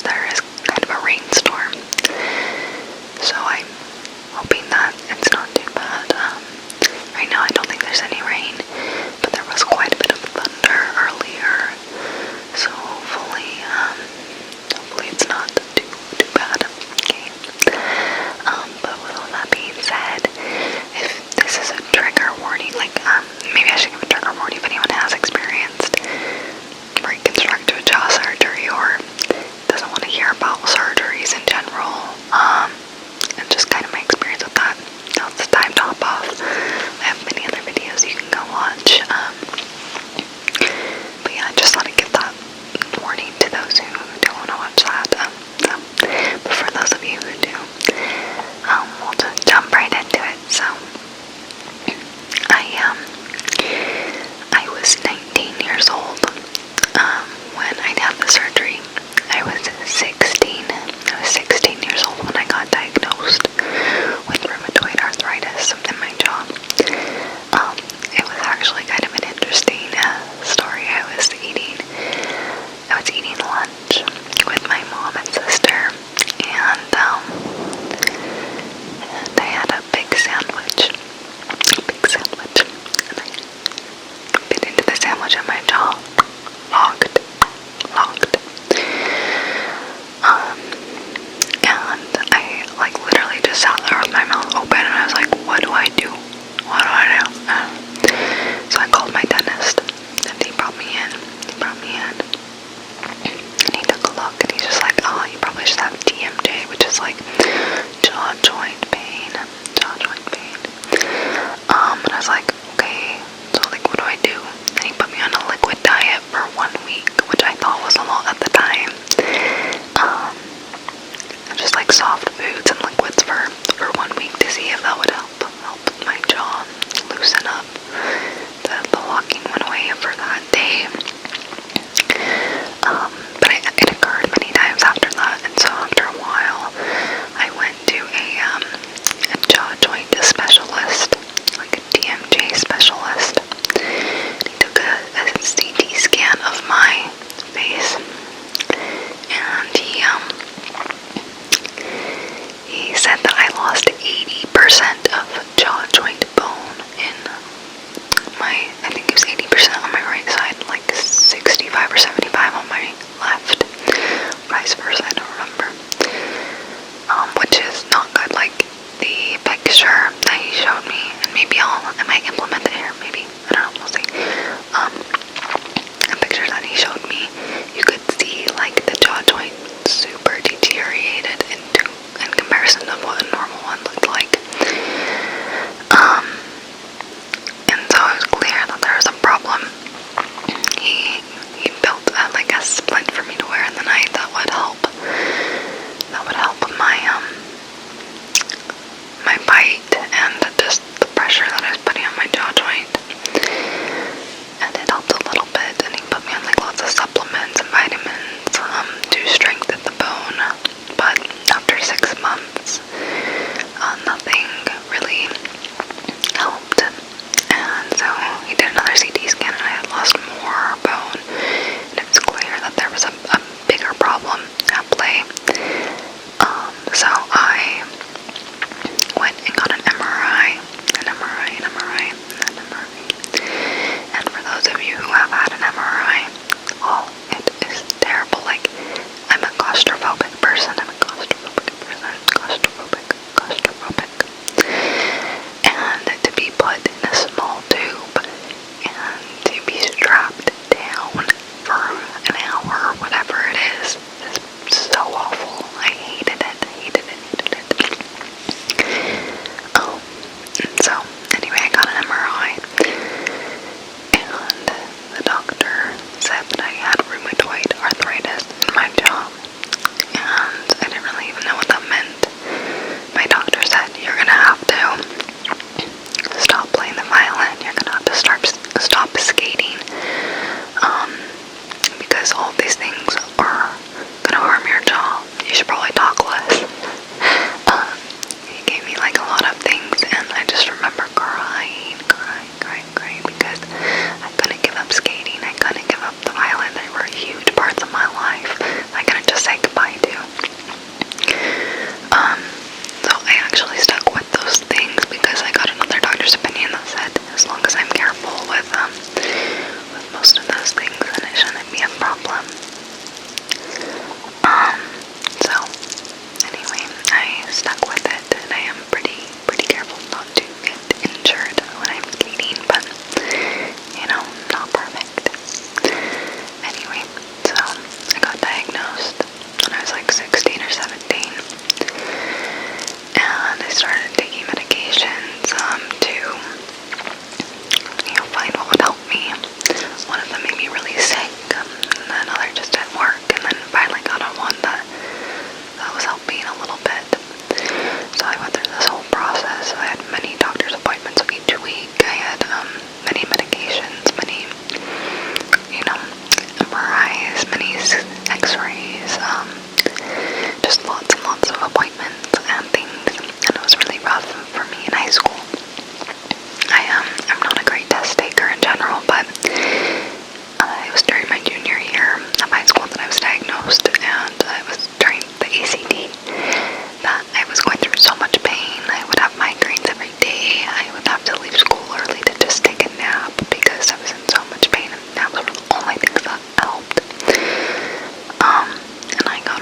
because there is kind of a rainstorm. So I'm hoping that it's not too bad. Right now I don't think there's any rain, but there was quite a bit of thunder earlier. So hopefully it's not too bad. Okay. But with all that being said, if this is a trigger warning, like maybe I should give a trigger warning if anyone has experienced reconstructive jaw surgery or doesn't want to hear about just lots and lots of appointments and things, and it was really rough for me in high school. I'm not a great test taker in general, but it was during my junior year of high school that I was diagnosed, and it was during the ACT that I was going through so much pain. I would have migraines every day. I would have to leave school early to just take a nap because I was in so much pain, and naps were the only things that helped. And I got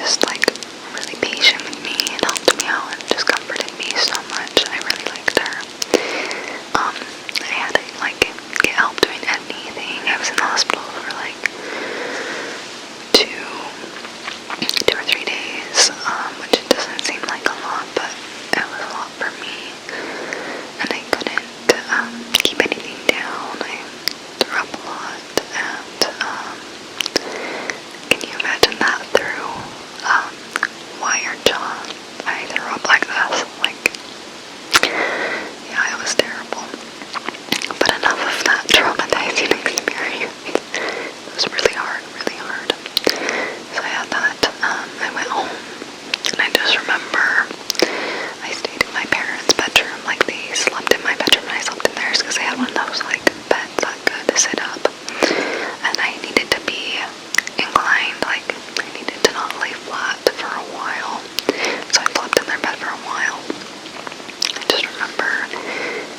just like really patient with me and helped me out and just comforted me so much. I really liked her. I had to like get help doing anything. I was in the hospital for like 2 or 3 days, which doesn't seem like a lot, but it was a lot for me. And I couldn't keep anything down. I threw up a lot, and can you imagine that through wired jaw? I threw up like this, like, yeah, it was terrible. But enough of that traumatizing experience. It was really hard, really hard. So I had that. I went home, and I just remember I stayed in my parents' bedroom. Like, they slept in my bedroom and I slept in theirs because they had one of those like beds that could sit up. And I needed to be inclined, like I needed to not lay flat for a while. So I slept in their bed for a while. I just remember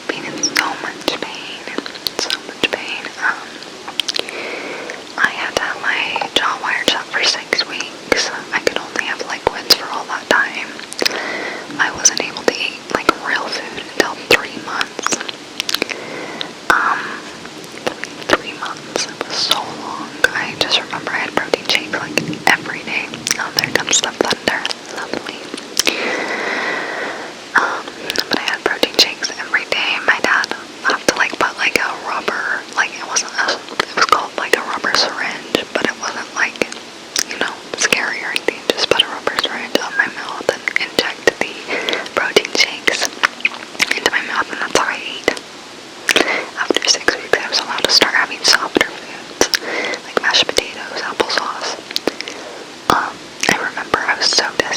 being in so much pain, so much pain. I had to have my jaw wired shut for 6 weeks. I could only have liquids for all that time. I wasn't able to eat like real food until 3 months. 3 months. It was so long. I just remember I had protein shakes like every day. Oh, there comes the thunder. Lovely. But I had protein shakes every day. My dad had to like put like a rubber, like it was called like a rubber syringe, but it wasn't like, you know, scary or anything. Just put a rubber syringe on my mouth and inject the protein shakes into my mouth, and that's how I ate. After 6 weeks, I was allowed to start having softer foods, like mashed potatoes, applesauce. I remember I was so desperate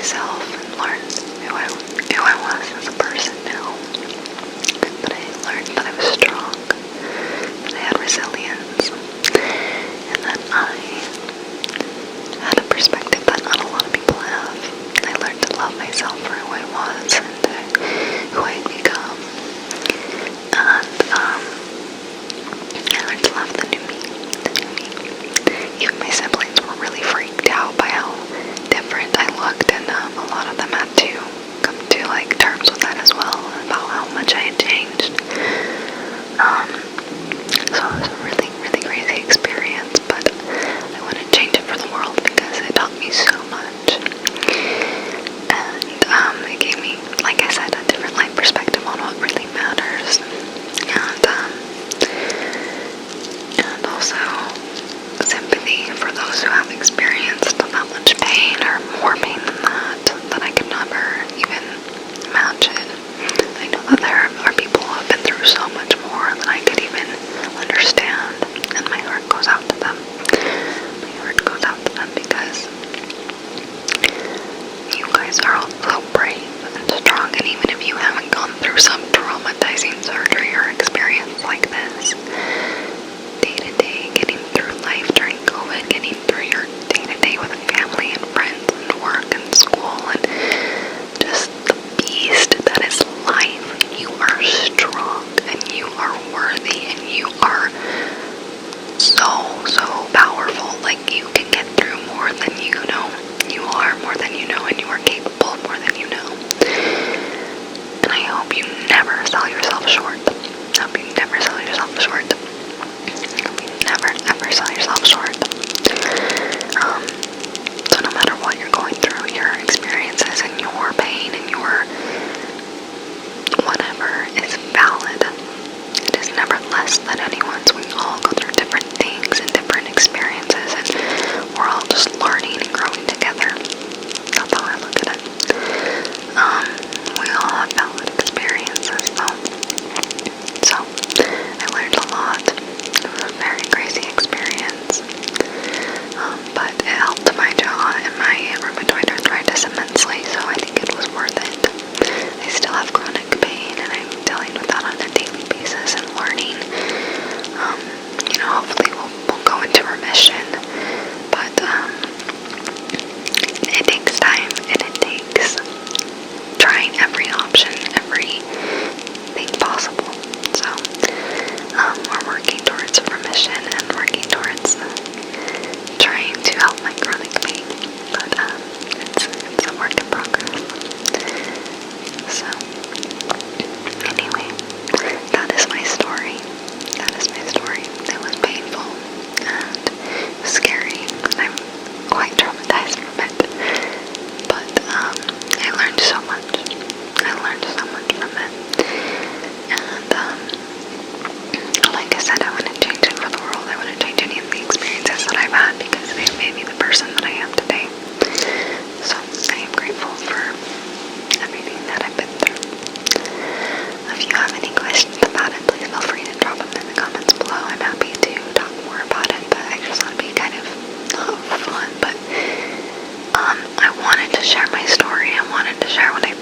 myself and learn who I was as a person now. But I learned that I was strong, that I had resilience, and that I had a perspective that not a lot of people have. I learned to love myself for who I was and who I had become. And I learned to love the new me. Even my siblings were really freaked out by how different I looked, and a lot of them had to come to like terms with that as well, about how much I had changed. So it was a really, really crazy experience, but I wouldn't change it for the world because it taught me so much. And it gave me, like I said, a different life perspective on what really matters. And also sympathy for those who have experienced that much pain, or more pain than that I could never even imagine. I know that there are people who have been through so much more than I could even understand, and my heart goes out to them. My heart goes out to them because you guys are all so brave and strong, and even if you haven't gone through some traumatizing surgery or experience like this, day to day, getting through life during COVID, getting through your day to day with family and friends and work and school, and just the beast that is life. You are strong, and you are worthy, and you are so powerful. Like, you can get through more than you know. You are more than you know, and you are capable of more than you know. And I hope you never sell yourself short. I hope you never sell yourself short. I hope you never ever sell yourself short. So no matter what you're going through, your experiences and your pain and your whatever is valid. It is never less than anyone's. We all go through different things and different experiences, and we're all just learning and growing together. That's how I look at it. We all have valid experiences, though. So, I learned a lot. It was a very crazy experience. But it helped my jaw and my rheumatoid arthritis immensely, so I think it was worth it. I still have chronic pain, and I'm dealing with that on a daily basis and learning. Hopefully we'll go into remission, but it takes time, and it takes trying every option, everything possible. So we're working towards remission and working towards trying to help my chronic pain, but it's a work in progress. So anyway, that is my story. It was painful and scary, and I'm quite traumatized from it, but I learned so much. From it, and like I said, I wouldn't change it for the world. I wouldn't change any of the experiences that I've had, because they've made me the person that I am today. So I am grateful for everything that I've been through. If you have any questions about it, please feel free to drop them in the comments below. I'm happy to talk more about it, but I just want to be kind of not fun, but I wanted to share my story. I wanted to share what I've